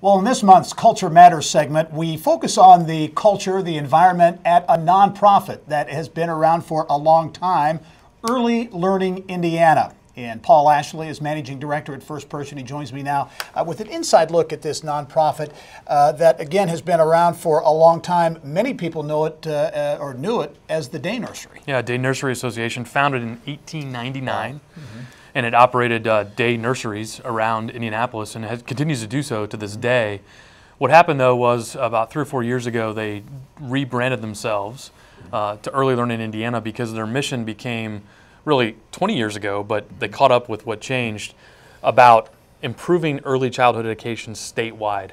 Well, in this month's Culture Matters segment, we focus on the culture, the environment at a nonprofit that has been around for a long time, Early Learning Indiana. And Paul Ashley is managing director at FirstPerson. He joins me now with an inside look at this nonprofit that, again, has been around for a long time. Many people know it or knew it as the Day Nursery. Yeah, Day Nursery Association, founded in 1899. And it operated day nurseries around Indianapolis and continues to do so to this day. What happened, though, was about 3 or 4 years ago, they rebranded themselves to Early Learning Indiana because their mission became really 20 years ago, but they caught up with what changed about improving early childhood education statewide.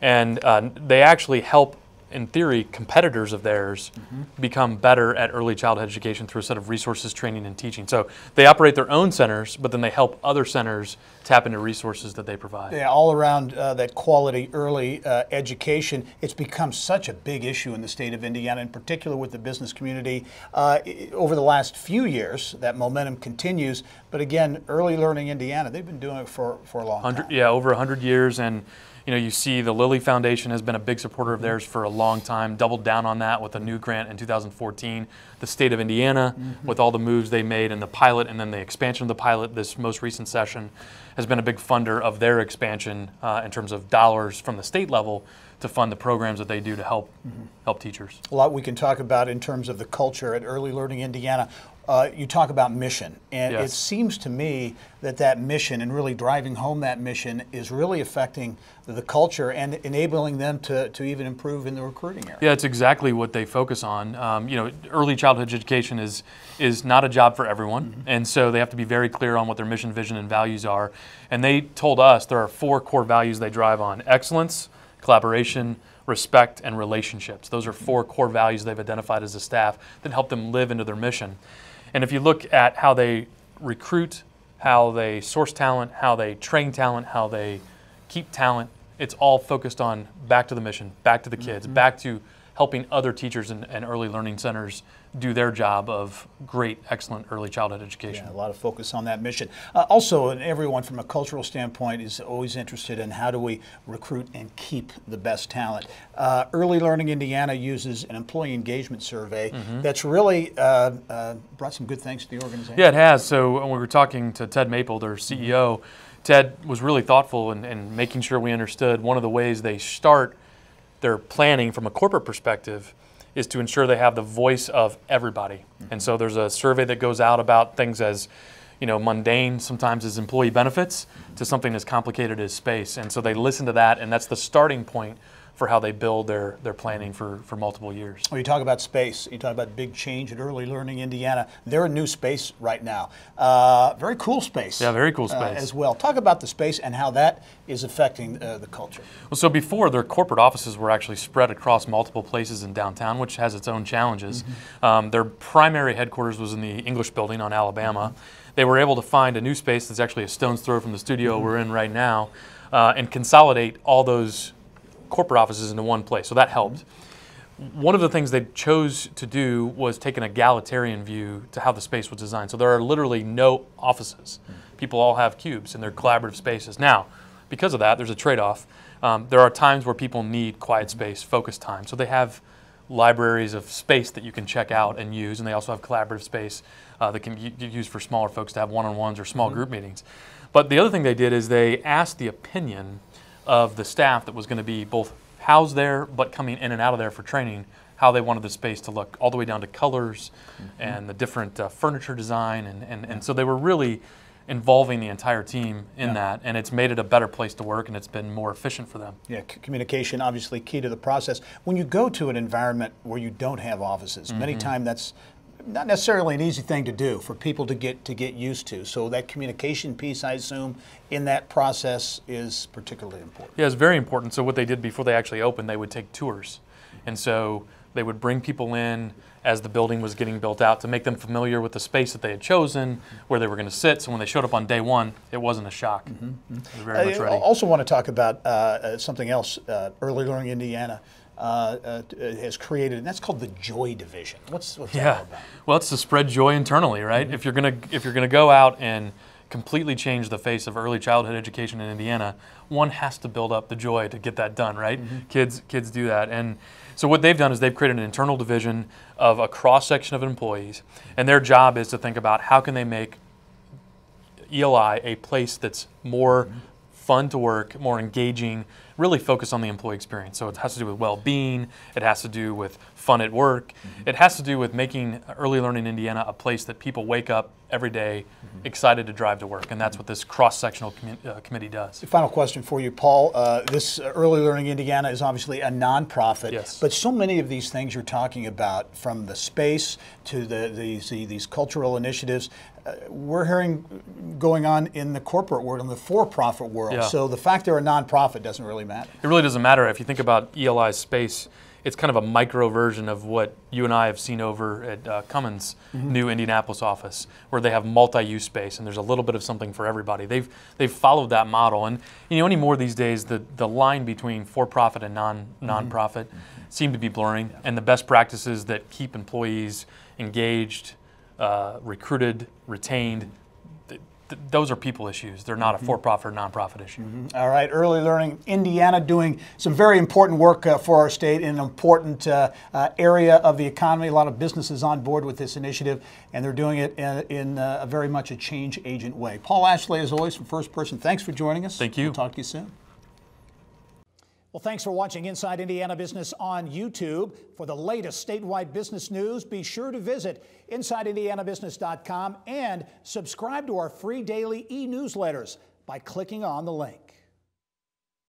And they actually help, in theory, competitors of theirs become better at early childhood education through a set of resources, training, and teaching. So they operate their own centers, but then they help other centers tap into resources that they provide. Yeah, all around that quality early education. It's become such a big issue in the state of Indiana, in particular with the business community. Over the last few years, that momentum continues. But again, Early Learning Indiana, they've been doing it for a long time. Yeah, over 100 years. And you know, you see the Lilly Foundation has been a big supporter of theirs for a long time, doubled down on that with a new grant in 2014. The state of Indiana, with all the moves they made in the pilot and then the expansion of the pilot this most recent session, has been a big funder of their expansion in terms of dollars from the state level to fund the programs that they do to help teachers. A lot we can talk about in terms of the culture at Early Learning Indiana. You talk about mission, and Yes. It seems to me that that mission and really driving home that mission is really affecting the culture and enabling them to even improve in the recruiting area. Yeah, it's exactly what they focus on. You know, early childhood education is not a job for everyone, and so they have to be very clear on what their mission, vision, and values are. And they told us there are 4 core values they drive on: excellence, collaboration, respect, and relationships. Those are 4 core values they've identified as a staff that help them live into their mission. And if you look at how they recruit, how they source talent, how they train talent, how they keep talent, it's all focused on back to the mission, back to the kids, back to helping other teachers and early learning centers do their job of great, excellent early childhood education. Yeah, a lot of focus on that mission. Also, everyone from a cultural standpoint is always interested in how do we recruit and keep the best talent. Early Learning Indiana uses an employee engagement survey that's really brought some good things to the organization. Yeah, it has. So when we were talking to Ted Maple, their CEO, Ted was really thoughtful in making sure we understood one of the ways they start their planning from a corporate perspective is to ensure they have the voice of everybody. And so there's a survey that goes out about things as, you know, mundane sometimes as employee benefits to something as complicated as space. And so they listen to that, and that's the starting point for how they build their planning for multiple years. Well, you talk about space, you talk about big change at Early Learning Indiana. They're in new space right now. Very cool space. Yeah, very cool space. As well. Talk about the space and how that is affecting the culture. Well, so before, their corporate offices were actually spread across multiple places in downtown, which has its own challenges. Their primary headquarters was in the English building on Alabama. They were able to find a new space that's actually a stone's throw from the studio we're in right now and consolidate all those corporate offices into one place, so that helped. One of the things they chose to do was take an egalitarian view to how the space was designed. So there are literally no offices. People all have cubes and they're collaborative spaces. Now, because of that, there's a trade-off. There are times where people need quiet space, focused time. So they have libraries of space that you can check out and use, and they also have collaborative space that can be used for smaller folks to have one-on-ones or small group meetings. But the other thing they did is they asked the opinion of the staff that was going to be both housed there but coming in and out of there for training, how they wanted the space to look, all the way down to colors and the different furniture design. And so they were really involving the entire team in that, and it's made it a better place to work, and it's been more efficient for them. Yeah, communication obviously key to the process. When you go to an environment where you don't have offices, many times that's not necessarily an easy thing to do for people to get used to. So that communication piece, I assume, in that process is particularly important. Yeah, it's very important. So what they did before they actually opened, they would take tours. And so they would bring people in as the building was getting built out to make them familiar with the space that they had chosen, where they were going to sit. So when they showed up on day one, it wasn't a shock. They were very much ready. I also want to talk about something else Early Learning Indiana has created, and that's called the Joy Division. What's that all about? Well, it's to spread joy internally, right? If you're gonna go out and completely change the face of early childhood education in Indiana, one has to build up the joy to get that done, right? Kids do that. And so what they've done is they've created an internal division of a cross-section of employees, and their job is to think about how can they make ELI a place that's more fun to work, more engaging, really focus on the employee experience. So it has to do with well-being, it has to do with fun at work, it has to do with making Early Learning Indiana a place that people wake up every day excited to drive to work, and that's what this cross-sectional committee does. Final question for you, Paul. This Early Learning Indiana is obviously a nonprofit, yes, but so many of these things you're talking about, from the space to these cultural initiatives, we're hearing going on in the corporate world, in the for-profit world. Yeah. So the fact they're a nonprofit doesn't really matter. It really doesn't matter. If you think about ELI's space, it's kind of a micro version of what you and I have seen over at Cummins' new Indianapolis office, where they have multi-use space and there's a little bit of something for everybody. They've followed that model, and anymore these days the line between for-profit and non-profit seem to be blurring, and the best practices that keep employees engaged, recruited, retained, those are people issues. They're not a for-profit or non-profit issue. All right, Early Learning Indiana doing some very important work for our state in an important area of the economy. A lot of businesses on board with this initiative, and they're doing it in a very much a change agent way. Paul Ashley, as always, from FirstPerson, thanks for joining us. Thank you. We'll talk to you soon. Well, thanks for watching Inside Indiana Business on YouTube. For the latest statewide business news, be sure to visit InsideIndianaBusiness.com and subscribe to our free daily e-newsletters by clicking on the link.